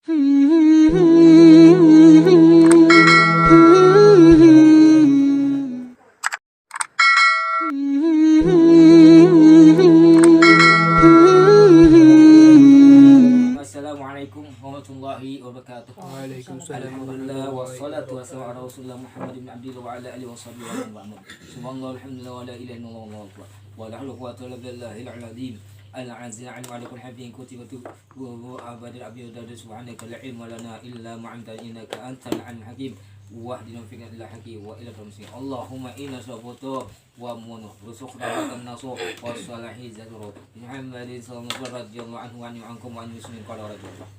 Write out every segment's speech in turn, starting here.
Assalamualaikum warahmatullahi wabarakatuh. Waalaikumsalam Alhamdulillah wassalatu wassalamu ala Rasulillah Muhammad bin Abdillah wa ala alihi washabihi wa sallam. Subhanallah alhamdulillah wa la ilaha illallah wallahu akbar. Wa la hawla wa la quwwata illa billahil aliyyil al-azim wa ala kulli habin kutibatu wa abadil abiyad subhanaka la ilma lana illa ma 'allamtana innaka antal alimul hakim. Wahdina fiqh ila haqi wa ila tamsi. Allahumma inna sabutu wa munu rusuk dawatan nasu wa salahi zadru Muhammadin sallallahu alaihi radhiyallahu anhu wa ankum wa an muslimin qala radhiyallahu.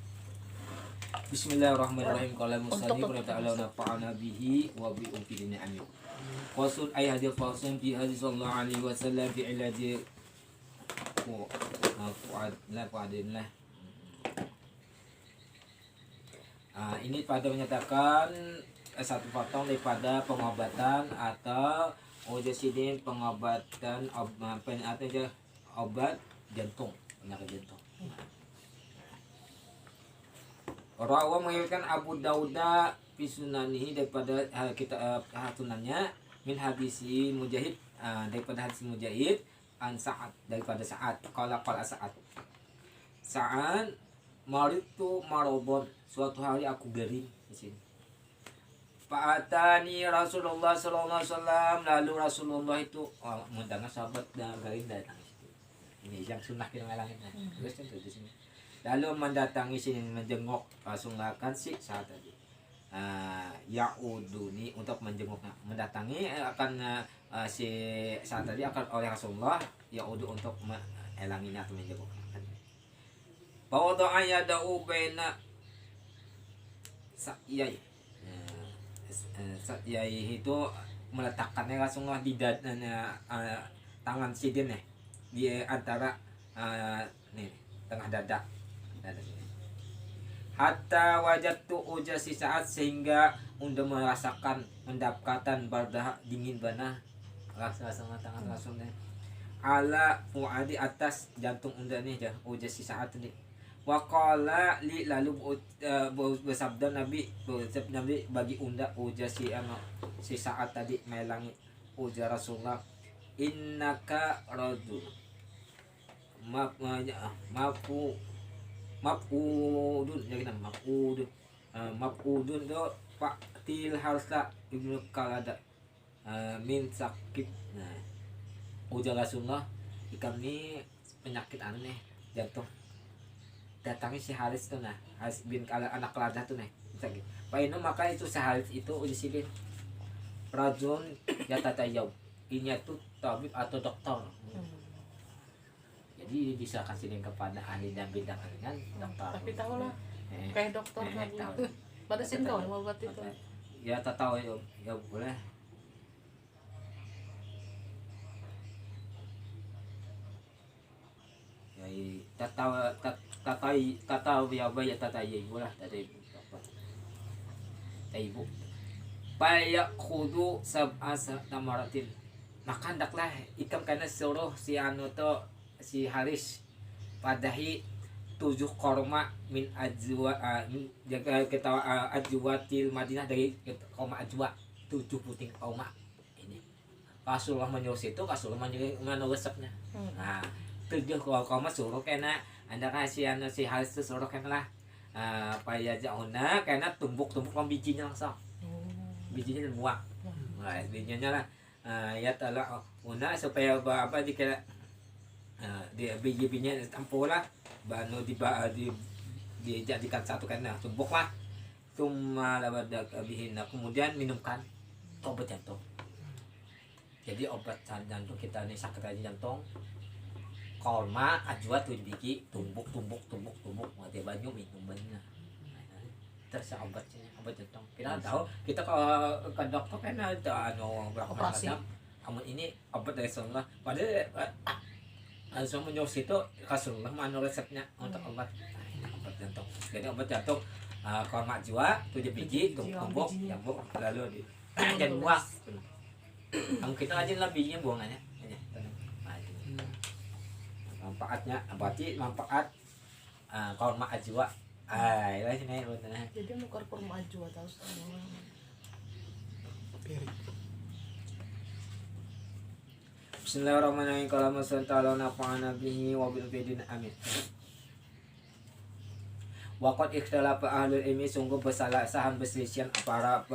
Bismillahirrahmanirrahim. Qala musannif wa ta'ala nafa'ana bihi wa bi umkidina amin. Qasul ay hadith qasim fi hadith sallallahu alaihi wasallam fi ilaji fuadillah. Ini pada menyatakan satu potong daripada pengobatan atau ojasidin pengobatan obat jantung, penyakit jantung. Rawa mengingatkan Abu Dauda fi sunanihi daripada kita sunannya min hadisi Mujahid daripada hadis Mujahid an Sa'ad daripada Sa'ad qala Sa'ad maritu marobon, suatu hari aku garing di sini. Fa'atani Rasulullah sallallahu alaihi wasallam, lalu Rasulullah itu mendengar sahabat garing datang. Ini yang sunnah kita ngalangin. Terus kan di sini. Lalu mendatangi sini menjenguk Rasulullah kan si saat tadi. Yauduni untuk menjenguknya, mendatangi akan si saat tadi akan oleh Rasulullah yaudu untuk mengelanginya atau menjenguknya. Bahwa doa yadau baina sa'iyai. Yai itu meletakkannya Rasulullah di tangan sidin di antara tengah dada sini. Hatta wajatu ujasi saat sehingga unda merasakan mendapatkan bardah dingin bana rasa sama tangan Rasulnya ala fuadi atas jantung unda nih dah ujasi saat ini. Waqala li lalu bersabda Nabi bagi unda uja si saat tadi melangi uja Rasulullah innaka rajul mafudun jadi nama mafudun do Pak Til Harsa Ibnu Kalada min sakit. Nah uja Rasulullah kami penyakit aneh jantung datangi si Haris tuh Haris bin anak Kaladah tuh Pak Inu maka itu si Haris itu ujisilin rajun ya tatayau ini tuh tabib atau dokter. Jadi bisa kasih link kepada ahli dan bidang kan dokter. Tapi tahu lah kayak dokter kan pada singkau mau buat itu ya tak tahu ya boleh. Tahu ya bayar tatayi bola tadi ibu bayak khudu sab'asa tamaratin maka hendaklah ikam karena suruh si anu to si Haris padahi 7 korma min ajwa jaga kita ajwatil Madinah dari koma ajwa 7 puting koma ini Rasulullah menyuruh itu Rasulullah menyuruh resepnya. Nah 7 koma suruh kena anda kasih anu si Haris itu suruh kena lah paya jauhna karena tumbuk-tumbuk bijinya langsung bijinya dan buang. Nah bijinya lah ya telah una supaya apa dikira di biji-bijinya tampol lah banu dijadikan satu karena tumbuk lah cuma lawada bihina kemudian minumkan obat jantung. Jadi obat jantung kita nih sakit aja jantung kolma ajwa 7 biji tumbuk mati banyu minum banyak terus obat jantung kita tahu kita kalau ke dokter kan ada berapa macam kamu ini obat dari Rasulullah pada langsung menyuruh situ Rasulullah mana resepnya untuk obat jantung. Jadi obat jantung kolma ajwa 7 biji tumbuk lalu dan buang kamu kita aja lah bijinya buangannya manfaatnya berarti manfaat korma ajwa Ay, lah sini bener. Jadi mukar kurma aja atau semua. Bismillahirrahmanirrahim. Kalau masalah ta'ala nafa'ana bihi wa bil bidin amin. Waqad ikhtalafa ahlul ilmi, sungguh bersalah-sahan berselisihan para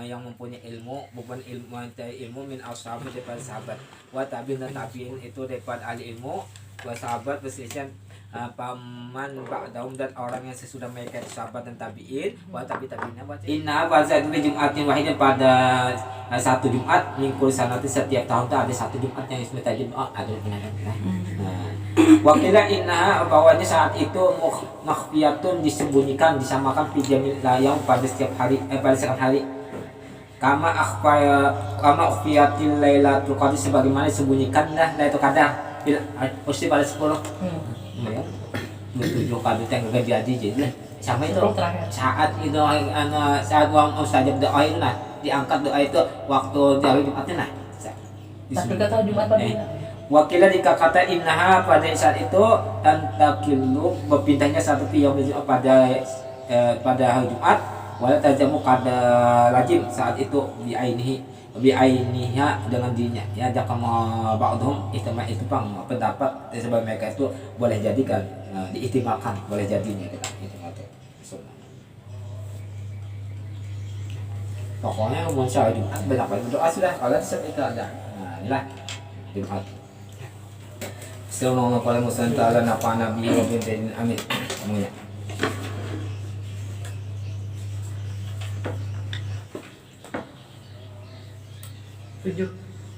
yang mempunyai ilmu, bukan ilmu min ashabi daripada sahabat, wa tabi'in dan tabi'in itu daripada ahli ilmu, wa sahabat berselisihan paman ba'dahum dan orang yang sesudah mereka itu sahabat dan tabi'in, wa tabi'innya inna baza itu di Jumatin wahidin pada satu Jumat mingkul sanati, setiap tahun itu ada satu Jumat yang disebut Jumat ada benar. Wakilah inna bahwanya saat itu makhfiyatun disembunyikan disamakan pijamil layang pada setiap hari pada setiap hari kama akhfiyatil lailatul qadar sebagaimana disembunyikan lailatul qadar pasti pada 10 ya 7 qadar yang gak jadi sama itu saat itu saat uang mustajab doa itu nah diangkat doa itu waktu hari Jumatnya nah tapi kata Jumat pada Wakilah jika kata innaha pada saat itu tantakilu berpindahnya satu piyam pada hari Jumat, wala tajamu kada lazim saat itu biainiha dengan dirinya ya jakama ba'dhum ihtimal itu bang pendapat sebab mereka itu boleh jadikan diihtimalkan boleh jadinya kita ihtimal itu pokoknya mau hari Jumat banyak berdoa sudah kalau itu ada nah inilah Jumat. Assalamualaikum warahmatullahi wabarakatuh. Nafa'ana bihi wa bil bidin amin. Semuanya.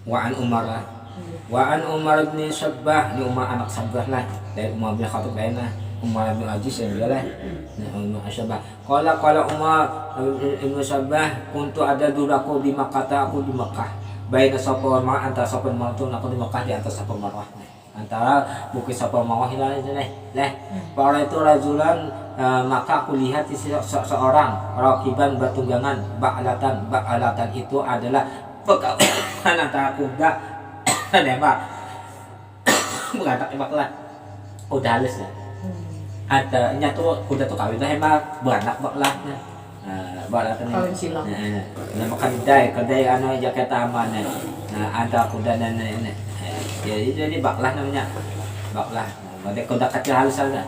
Wa an Umar bin Sabbah, ni Umar anak Sabbah lah, dari Umar bin Khattab lainlah. Umar bin Aziz yang dia lah. Umar Sabbah. Qala Umar bin Sabbah, kuntu ada duraku di Makkah, aku di Makkah. Baina Safa wal Marwah, antara Safa dan Marwah, aku di Makkah di atas Safa Marwah. Antara bukit Safa Marwah para itu rajulan maka aku lihat seorang rakiban bertunggangan ba'alatan itu adalah pekawanan antara kuda dan emak beranak lah udah halus lah adanya tuh kuda tuh kawin lah emak beranak lah ba'alatan kawin silang nama kedai anu Jakarta mana antara kuda dan nenek jadi baklah namanya baklah ada kuda kecil halus saja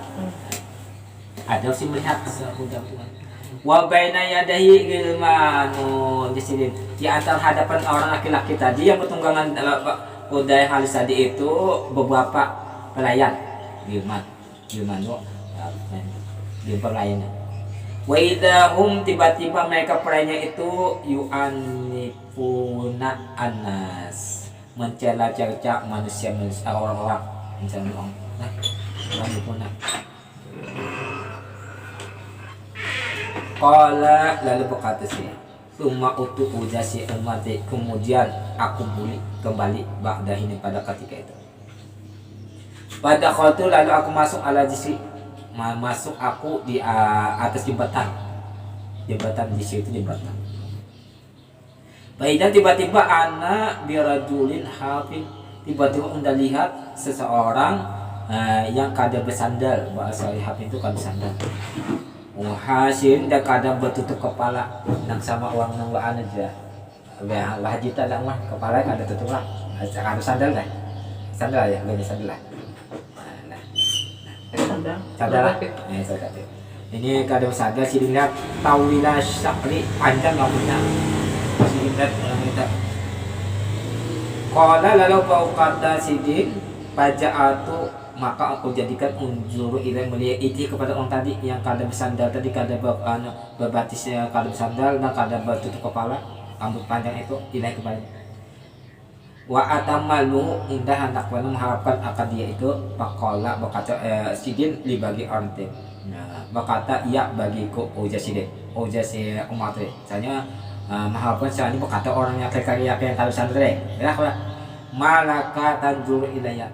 ada sih melihat kuda wa baina yadahi gilmanu di antara hadapan orang laki-laki tadi yang bertunggangan kuda yang halus tadi itu beberapa pelayan gilmanu pelayan wa idahum tiba-tiba mereka pelayannya itu yu'anifuna anas mencela-cerca manusia orang-orang misalnya orang Qala lalu berkata sih Suma utu ujasi umati kemudian aku kembali ba'da ini pada ketika itu pada khatu lalu aku masuk ala jisi masuk aku di atas jembatan di situ jembatan Baiklah tiba-tiba anak birajulin hafid tiba-tiba anda lihat seseorang yang kadang bersandal bahasa hafid itu kan bersandal hasil dan kadang bertutup kepala nang sama uang nang waan aja haji tak ada mah kepala ada tutup lah ada sandal ya gini sandal lah sandal lah ini kadang sandal sih dilihat tawila syakri panjang rambutnya Qala lalu kau kata sidin paja'atu maka aku jadikan unjuru ilai melihat itu kepada orang tadi yang kadang bersandal tadi kadang berbatisnya kadang bersandal dan kadang bertutup kepala rambut panjang itu ilai kepadanya wa atamalu indah hendak mengharapkan akan dia itu pakola berkata sidin dibagi orang itu berkata iya bagiku ujasi umat misalnya mahalpun ini berkata orang yang kaya yang kalau sandre ya malaka tanjur ilayah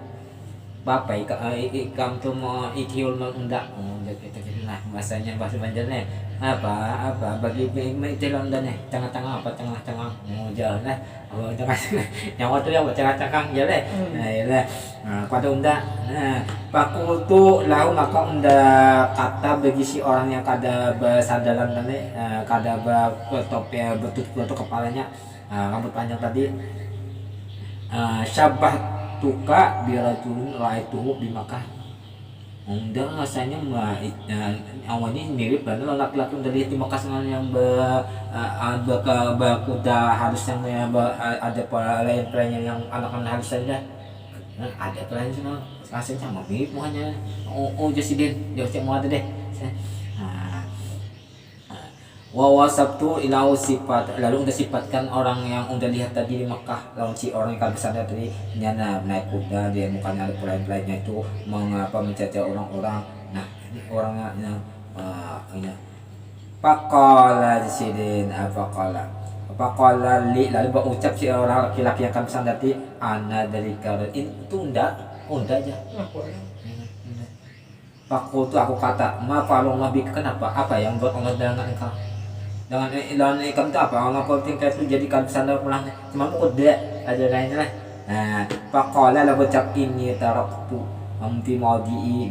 bapak ikam tuh mau ikiul mau enggak gitu nah bahasanya bahasa Banjarnya apa bagi jalan dan tengah-tengah apa tengah-tengah mau jalan lah tengah nyawa tuh yang tengah-tengah jalan nah ya lah pada unda nah paku tuh lau maka unda kata bagi si orang yang kada besandalan tadi kada bertopi betul kepalanya rambut panjang tadi syabah tuka birajulun raituhu di Makkah. Unda rasanya awalnya mirip karena laki-laki dari di Makkah yang kuda harus yang ada pelayan yang anak-anak harus saja ada pelayan semua rasanya sama mirip muanya Josidin Josid mau ada deh wa sabtu ilau sifat lalu udah sifatkan orang yang udah lihat tadi di Mekah lalu si orang yang kabisah tadi nyana naik kuda dia mukanya ada pelayan-pelayannya itu mencaci orang-orang nah ini orangnya ini faqala Josidin faqala li lalu berucap si orang laki-laki yang kabisah tadi ana dari karin itu unda aja Fakultu aku kata ma falullah bika kenapa apa yang buat Allah dengan engkau dengan ikam itu apa Allah kau tingkat itu jadi kabisanda pulang cuma udah aja lainnya lah nah faqala la bacak ini taraktu amti maudi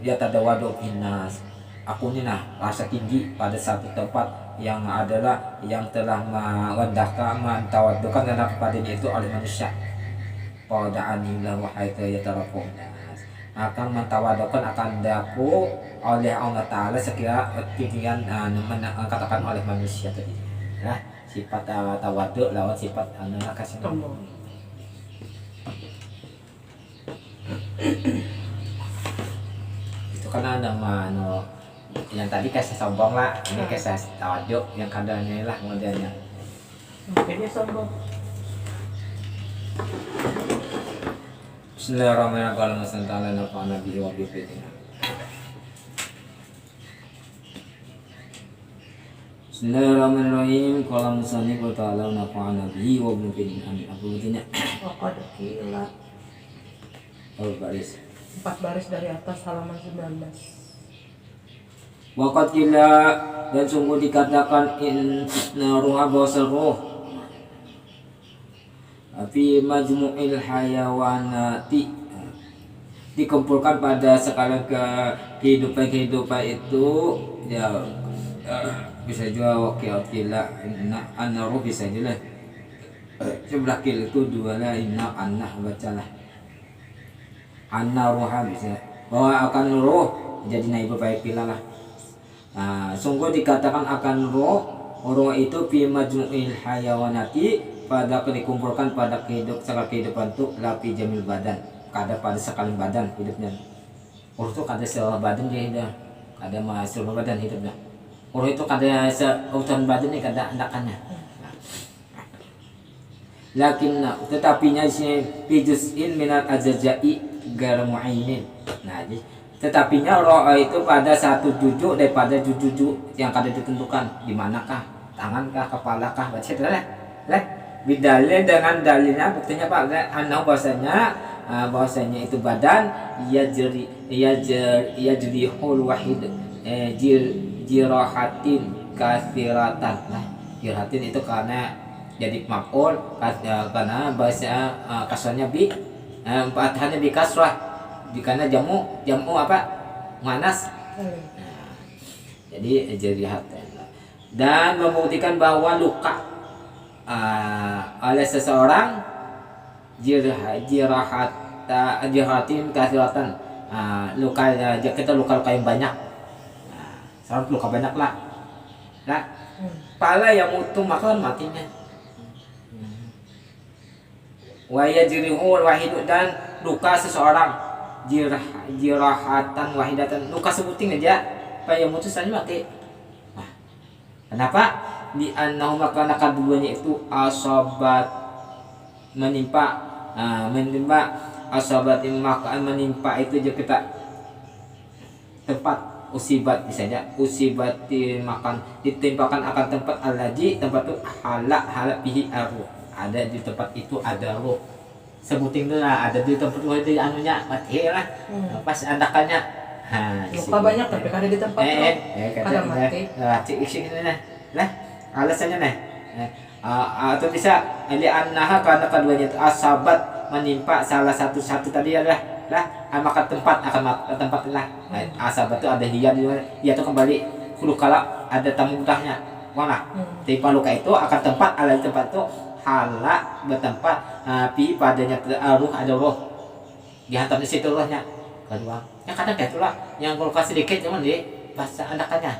dia tadawadu innas aku ni nah rasa tinggi pada satu tempat yang adalah yang telah merendahkan mentawadukan dan kepadanya itu oleh manusia pada anilah wahai yatarakum akan mentawadukan akan daku oleh Allah Ta'ala sekira ketinggian katakan oleh manusia tadi nah sifat tawadu lawan sifat kasih itu karena nama yang tadi kasih sombong lah ini kasih tawadu yang kadangnya lah modelnya Kayaknya sombong. Bismillahirrahmanirrahim. Sallallahu alaihi wa sallam. Bismillahirrahmanirrahim. Qala musannif wa ta'ala nafa'ana bihi wa bihi amin. Apa bunyinya? Waqad qila. Oh, baris. 4 baris dari atas halaman 19. Waqad qila dan sungguh dikatakan inna ruha bahwa roh fi majmu'il hayawanati dikumpulkan pada sekalian kehidupan itu ya bisa juga wakil anna ruh bisa juga sebelah kil itu dua lah inna anna bacalah anna ruha bisa bahwa akan ruh jadi naib baik pila lah sungguh dikatakan akan roh itu fi majmu'il hayawanati pada dikumpulkan pada kehidupan itu lapi jamil badan kada pada sekali badan hidupnya roh itu kada seluruh badan dia hidup kada seluruh badan hidupnya roh itu kada seutuhan badan ini kada andakannya lakin tetapinya si pijus'in minal ajajai gar mu'ainin nah tetapinya roh itu pada satu jujuk daripada jujuk yang kada ditentukan di manakah tangankah kepalakah baca itu lah bidalil dengan dalilnya buktinya Pak anau bahwasanya itu badan ia jadi hul wahid jirahatin kathiratan nah jirahatin itu karena jadi maf'ul karena bahasa kasrahnya bi fathahnya bi kasrah karena jamu apa manas jadi jirahatin dan membuktikan bahwa luka oleh seseorang jirahatin kathiratan luka kita luka yang banyak seorang luka banyak lah pala yang utuh maka matinya waya jirihul wahidu dan luka seseorang jirahatan wahidatan luka sebuting aja supaya mutus saja mati kenapa di annahu maka keduanya itu asabat menimpa asabat maka menimpa itu je kita tempat usibat bisa aja usibat makan ditimpakan akan tempat alaji tempat itu halak bihi arruh ada di tempat itu ada ruh sebuting itu lah ada di tempat di anunya mati lah. Pas andakannya luka banyak tapi kada di tempat kada mati. Cik ini lah alasannya atau bisa li'annaha karena keduanya itu asabat menimpa salah satu tadi adalah maka tempat lah asabat itu ada hiyan dia tuh kembali hulu kala ada tamudahnya mana tipe luka itu akan tempat ala tempat itu halak bertempat pi padanya ruh ada roh dihantam di situ rohnya kedua ya kadang kayak itulah yang luka sedikit cuman di bahasa andakannya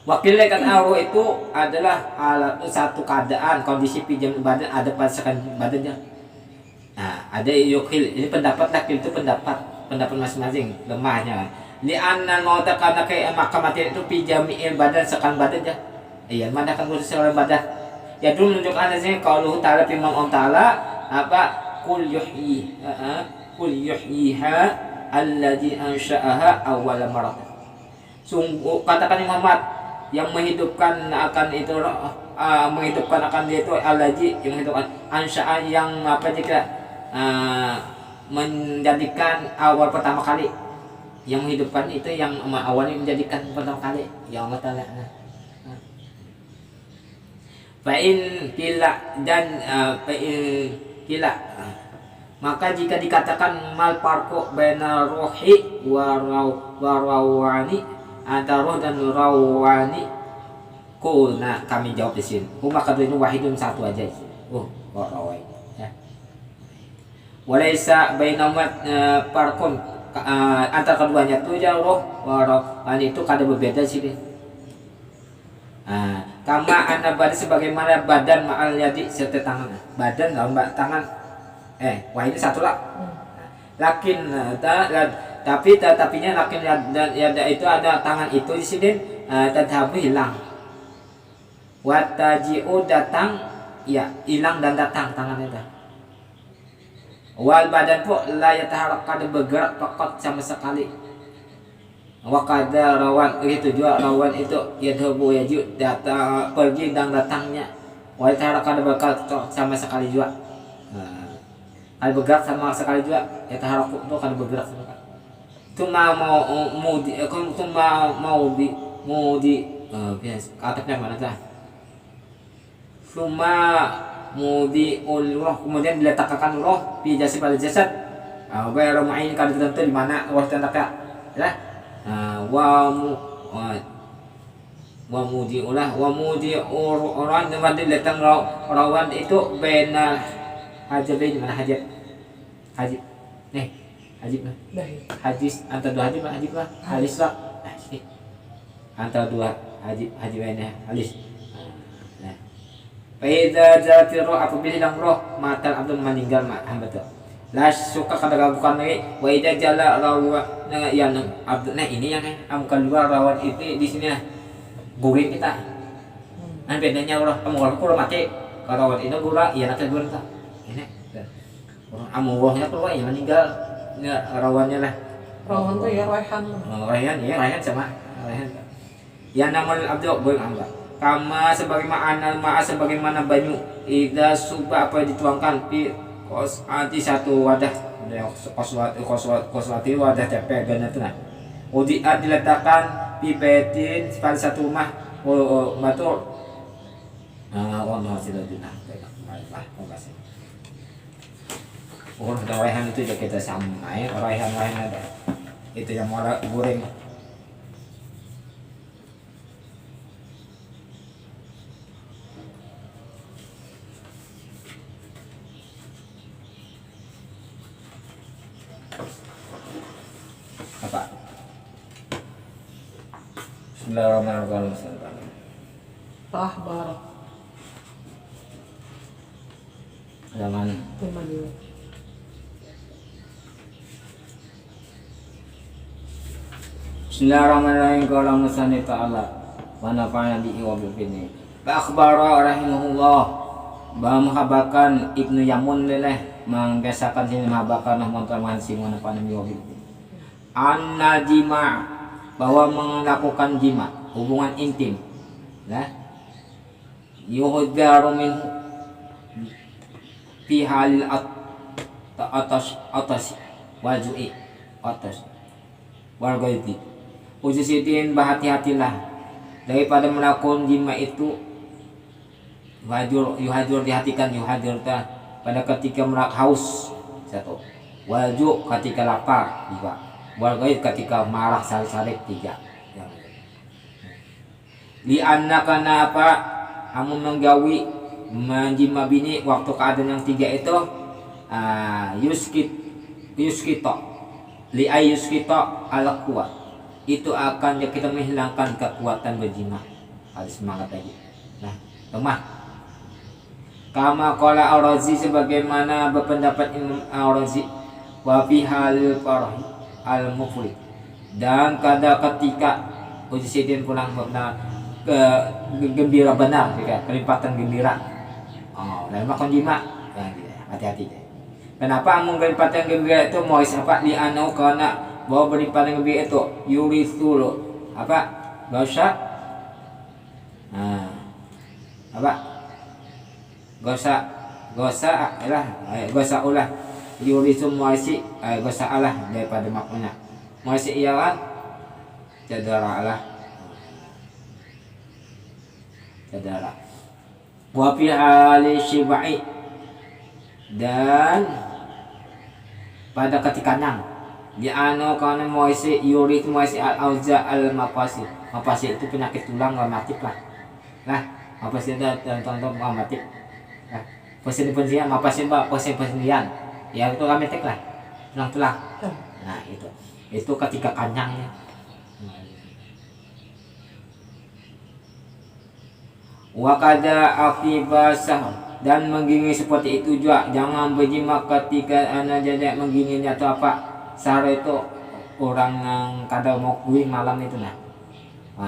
wakil lekat arwah itu adalah satu keadaan kondisi pinjam badan ada pada badannya. Ada yukil ini pendapat lakil itu pendapat masing-masing lemahnya. Li anna mauta karena kayak maka mati itu pinjamil badan sekan badannya. Iya mana kan khusus seorang badan. Ya dulu menunjukkan adanya kalau ta'ala firman Allah Ta'ala apa kul yuhyiha alladzi ansha'aha awwala marah. Sungguh katakan Muhammad yang menghidupkan akan itu menghidupkan akan dia itu alaji yang menghidupkan ansya'a yang apa jika menjadikan awal pertama kali yang menghidupkan itu yang awalnya menjadikan pertama kali ya Allah Ta'ala fa'in kila dan fa'in kila maka jika dikatakan mal parko baina rohi wa rawani antara roh dan rawani kulna kami jawab di sini maka keduanya wahidun satu aja rawai ya walaysa bainahuma farqun antara keduanya itu ya roh rawani itu kada berbeda sini kama anna badan sebagaimana badan ma'al yadi serta tangan badan lawan tangan wahid satu lah lakin tapi tetapinya lakin ya itu ada tangan itu di sini tadhabu hilang wataji'u datang ya hilang dan datang tangan itu wal badan pun la yataharrak kada bergerak pokok sama sekali wa kada rawan itu juga rawan itu yadhabu yaju datang pergi dan datangnya wa yataharrak kada bergerak sama sekali juga kada bergerak sama sekali juga yataharrak itu kada bergerak sama sekali cuma mau di atapnya mana dah cuma mau di roh kemudian diletakkan roh di jasad pada jasad bayar main kalau tertentu di mana roh terletak ya wa mudi orang dengan diletakkan rawan itu benar hajat di mana hajat nih hajib lah hadis antara dua hajib lah hadis lah antara dua hajib lainnya hadis nah faida jati roh apabila hilang roh mata abdul meninggal hamba tu la suka kada ragukan lagi wa ida jala rawa yang abdul nah ini yang keluar rawan itu di sini lah guring kita bedanya roh kamu kalau mati kalau rawan itu gula iya nak keluar tak ini orang amurohnya keluar ya meninggal ya rawannya lah rawan tuh ya raihan sama raihan ya namal abdu boy amba kama sebagaimana banyu ida suba apa dituangkan di kosati satu wadah koswati wadah tepe ganatu nah udiat diletakkan di betin pada satu rumah batu hasil dinah baiklah makasih raihan itu juga kita sama raihan ada itu yang mau goreng apa Bismillahirrahmanirrahim barak zaman Bismillahirrahmanirrahim qala musannif ta'ala wa nafa'ana bihi wa bil fini. Fa akhbara rahimahullah bahwa menghabarkan Ibnu Yamun leleh menggesakan sini menghabarkan Muhammad Simon apa nabi wa bil anna jima bahwa melakukan jima hubungan intim yuhdaru min fi halil atas wajui atas wargaiti ujusitin berhati-hatilah daripada melakukan jima itu yuhajur dihatikan yuhajur pada ketika haus satu waju ketika lapar dua wargait ketika marah salik-salik tiga lianna karena apa kamu menggawi menjima bini waktu keadaan yang tiga itu yuskito yuskito ala kuat itu akan kita menghilangkan kekuatan berjima harus semangat lagi. Nah lemah kama qala Ar-Razi sebagaimana berpendapat Imam Ar-Razi wa fi halil farhi al-mufrid dan ketika ujisidin pulang benar gembira benar juga kelipatan gembira dalam makan jima hati-hati. Kenapa kelipatan gembira itu mau apa di anu karena bahwa kelipatan gembira itu yurisul apa gak usah ulah yurisum muasi gosa Allah daripada makna muasi ialah cedera wa fi hali syibai dan pada ketika nang di anu kana muasi yuris muasi al-auza al-mafasi mafasi itu penyakit tulang rematik lah mafasi itu contoh rematik Posisi-posisian apa sih mbak posisi-posisian ya itu rametek lah tulang-tulang. Nah itu ketika kanyangnya. Wakada akibasah dan mengginggi seperti itu juga jangan berjima ketika anak jadi mengginginya atau apa sar itu orang yang kada mau guring malam itu nah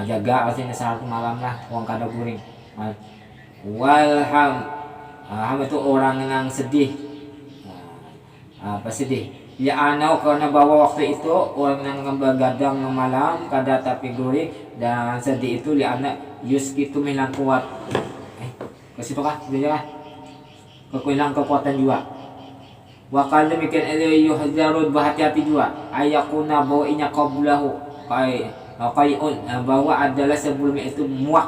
jaga artinya sar malam lah orang kada guring walham itu orang yang sedih apa sedih ya anau karena bahwa waktu itu orang yang begadang malam kada tapi guring dan sedih itu li anak yus itu hilang kuat ke situ kah dia kehilangan kekuatan juga wakal demikian itu yuhzarud berhati-hati juga ayakuna bahwa inya qablahu qai'un bahwa adalah sebelumnya itu muak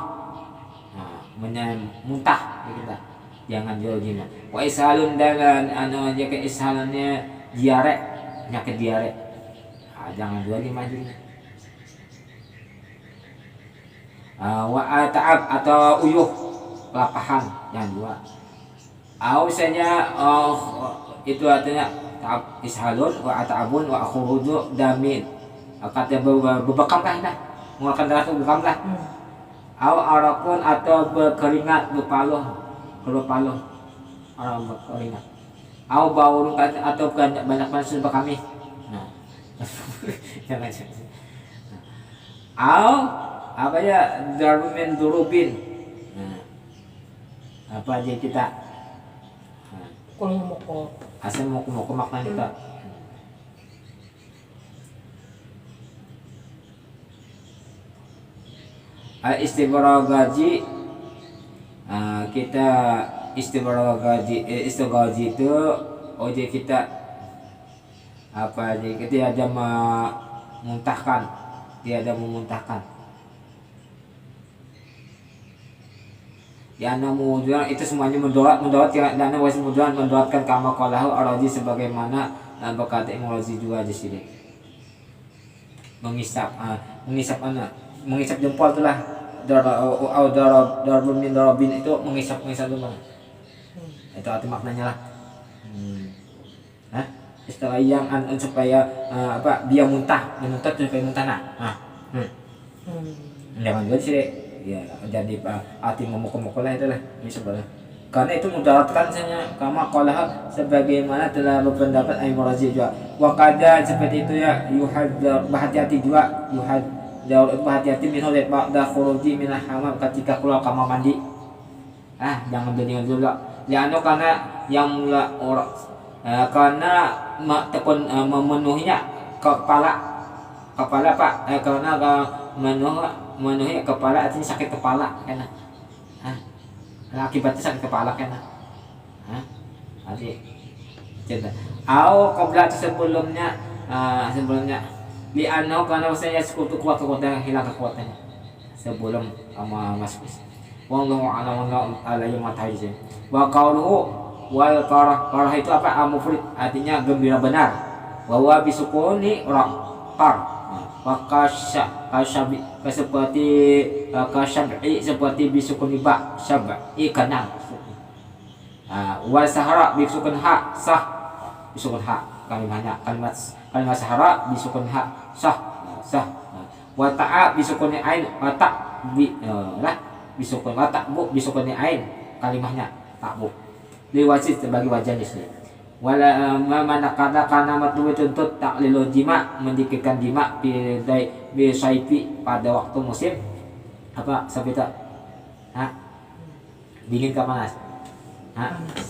muntah kita jangan jual jima wa ishalun dan anu aja ke ishalunnya diare penyakit diare jangan jual jima juga wa ta'ab atau uyuh kelapahan jangan jual misalnya itu artinya ta'ab ishalun wa ta'abun wa khuruju damin kata berbekam lah dah mengeluarkan darah itu berbekam lah arakun atau berkeringat berpaluh orang berkeringat bau atau banyak panas kami jangan apa ya darumin durubin apa aja kita asal mau makan kita istighfar gaji kita istighfar gaji itu ojek kita apa aja kita ada memuntahkan ya namun itu semuanya mendoat dan mendoatkan kama qalahu Ar-Razi sebagaimana berkata Imam Ar-Razi juga di sini mengisap jempol itulah darabun min darabin itu mengisap dulu itu arti maknanya lah istilah yang supaya dia muntah supaya muntah jangan juga sih ya jadi arti memukul-mukul lah itulah bisa boleh karena itu mudaratkan misalnya kama qalah sebagaimana telah berpendapat Imam Ar-Razi juga wakada seperti itu ya yuhadzar berhati-hati juga jauh berhati-hati minum ba'da khuruji minal hamam ketika keluar kamar mandi jangan berdiri dulu ya karena yang mula orang karena memenuhinya kepala pak karena memenuhi kepala artinya sakit kepala karena akibatnya sakit kepala karena Nanti cerita. Au qabla sebelumnya sebelumnya li anau karena saya sekutu kuat kekuatan hilang kekuatannya sebelum masuk. Wallahu a'lam alayhi wa ta'ala. Wa qauluhu wal farah itu apa? Mufrad artinya gembira benar. Wa huwa bisukuni ra kasyabi seperti kasyabi seperti bisukun ba syab'i kanang. Wal sahara bisukun ha sah bisukun ha kalimatnya kalimat sahara bisukun ha sah sah. Wa ta'a bisukun ain wa ta bi lah bisukun wa ta bu bisukun ain kalimatnya tak bu liwasit sebagai wajahnya sendiri. Wala mana kata karena matlubu tuntut taklilul jima mendikirkan jima bi saifi pada waktu musim apa sabita dingin ke panas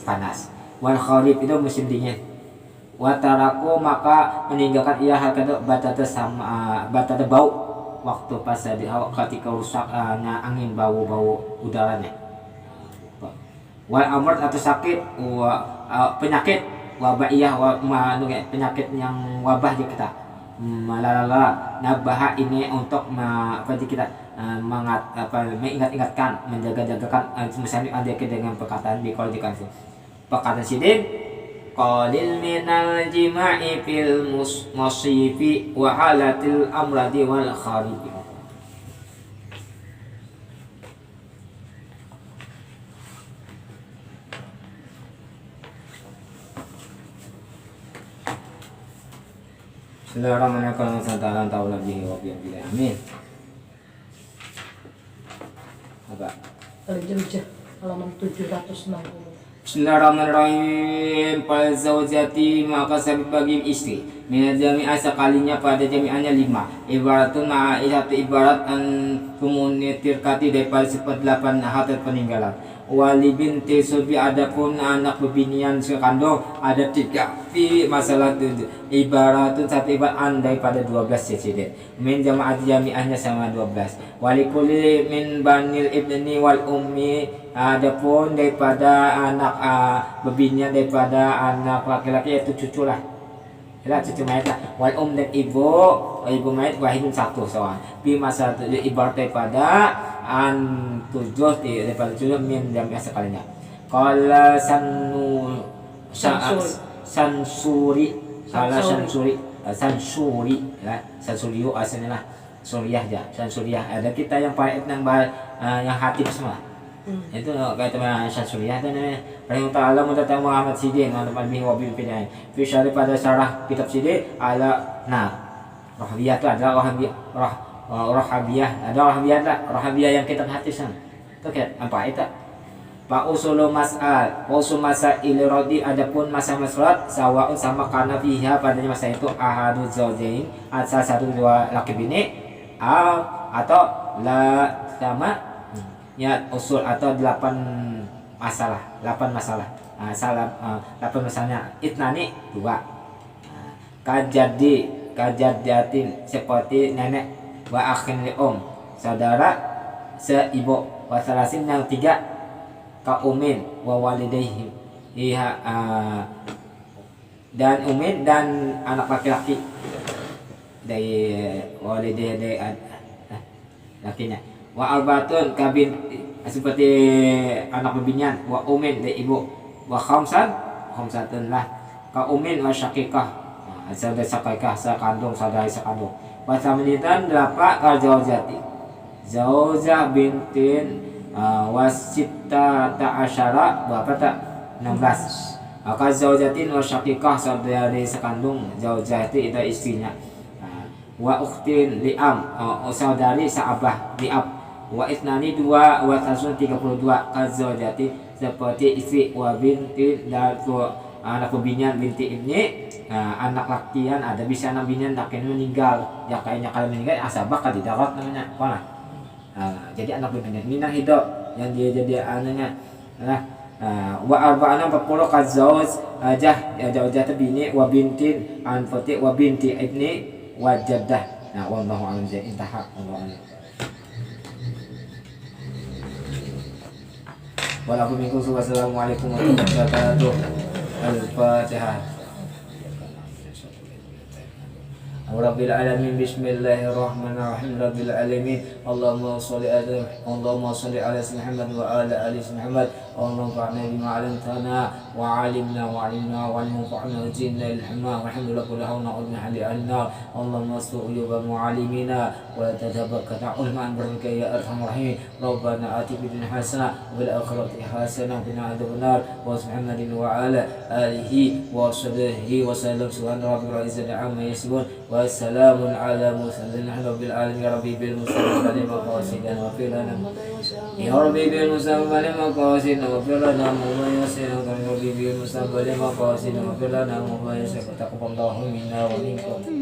panas. Wal kharif itu musim dingin. Wataraku maka meninggalkan ia hakata batata sama batata bau waktu pas di ketika rusak angin bau udaranya. Wal amr atau sakit penyakit wabaiyah penyakit yang wabah di kita malalala nabah ini untuk kita mengingat-ingatkan menjaga-jagakan misalnya ada dengan perkataan dikoldikan perkataan sidin qalil minal jima'i fil musifi wa halatil amradi wal kharibi. Bismillahirrahmanirrahim. Amin. Apa? Al-Jaujah halaman 760. Bismillahirrahmanirrahim. Fal zaujati maka sahabat bagi istri min jami'ah sekalinya pada jami'ahnya 5 ibaratun satu ibarat an komunitirkati daripada 8 harta peninggalan. Wali binti subi adapun anak bebinian sekandung ada 3 fi masalah ibaratun satu ibarat an daripada 12 cicit min jamaat jami'ahnya sama 12. Wali kulli min banil ibni wal ummi adapun daripada anak bebinian daripada anak laki-laki yaitu cucu lah cucu mayat lah. Wal dan ibu mayat wahidun satu soal fi masalah ibarat daripada an 7 daripada 7 min jami'ah sekalinya. Qala sansuri asalnya lah suriyah aja sansuriah ada kita yang pakai yang hatib semua itu kayak teman sansuriah itu namanya rahimah ta'ala mutatang Muhammad Sidin teman bihi wabil pinai fi syarih pada syarah kitab Sidin ala rahbiyah itu adalah rahabiyah ada rahabiyah yang kita hatisan itu kayak apa itu Pak usul masail rodi adapun masalah sawaun sama karena fiha padanya masa itu ahadu zaujain asal satu dua laki bini atau la sama ya usul atau 8 masalah 8 masalahnya itnani 2 kajadiatin seperti nenek wa akhin li saudara seibu wa salasin yang 3 kaumin wa walidayhi dan umin dan anak laki-laki dari walidayhi dari lakinya wa albatun kabin seperti anak bebinian wa umin dari ibu wa khamsatun lah kaumin wa syakikah saudara syakikah sekandung saudara sekandung wa samanitan 8 kazaujati zaujah bintin wasita ta'asyara berapa tak 16 maka zaujatin wa syakikah saudari sekandung zaujah itu istrinya wa ukhtin li'am saudari saabah li'ab wa itnani 2 wa tasun 32 kazaujati seperti istri wa binti dan anak bebinian binti ibni anak lakian ada bisa anak binian lakian meninggal ya kayaknya kalau meninggal asabah kan didarat namanya apa jadi anak bebinian minang hidup yang dia jadi anaknya wa arba'ana 40 kazauj jaujah bini wa bintin anfati wa binti ibni wa jaddah wallahu a'lam intaha wallahu a'lam walakum minkum wassalamu alaikum warahmatullahi wabarakatuh. Al-Fatihah. Rabbil alamin bismillahirrahmanirrahim rabbil alamin Allahumma shalli ala Muhammad wa ala ali Muhammad Allahumma fa'na bima 'allamtana wa 'allimna wa 'allimna wa 'allimna zidna ilma walhamdulillah kullu hawla wa quwwata illa billah Allahumma astur uyuba mu'allimina wa la tatabakkata ulman baraka ya arhamar rahimin Rabbana atina fid dunya hasanah wa fil akhirati hasanah wa qina adzabannar wa subhanallahi wa ala alihi wa sahbihi wa sallam subhana rabbika rabbil izzati amma yasifun وسلام على المرسلين رب العالمين يا ربي بالمصطفى لمقاصدنا واغفر لنا يا ربي بالمصطفى لمقاصدنا واغفر لنا وما يسر يا ربي بالمصطفى لمقاصدنا واغفر لنا وما يسر تقبل الله منا ومنكم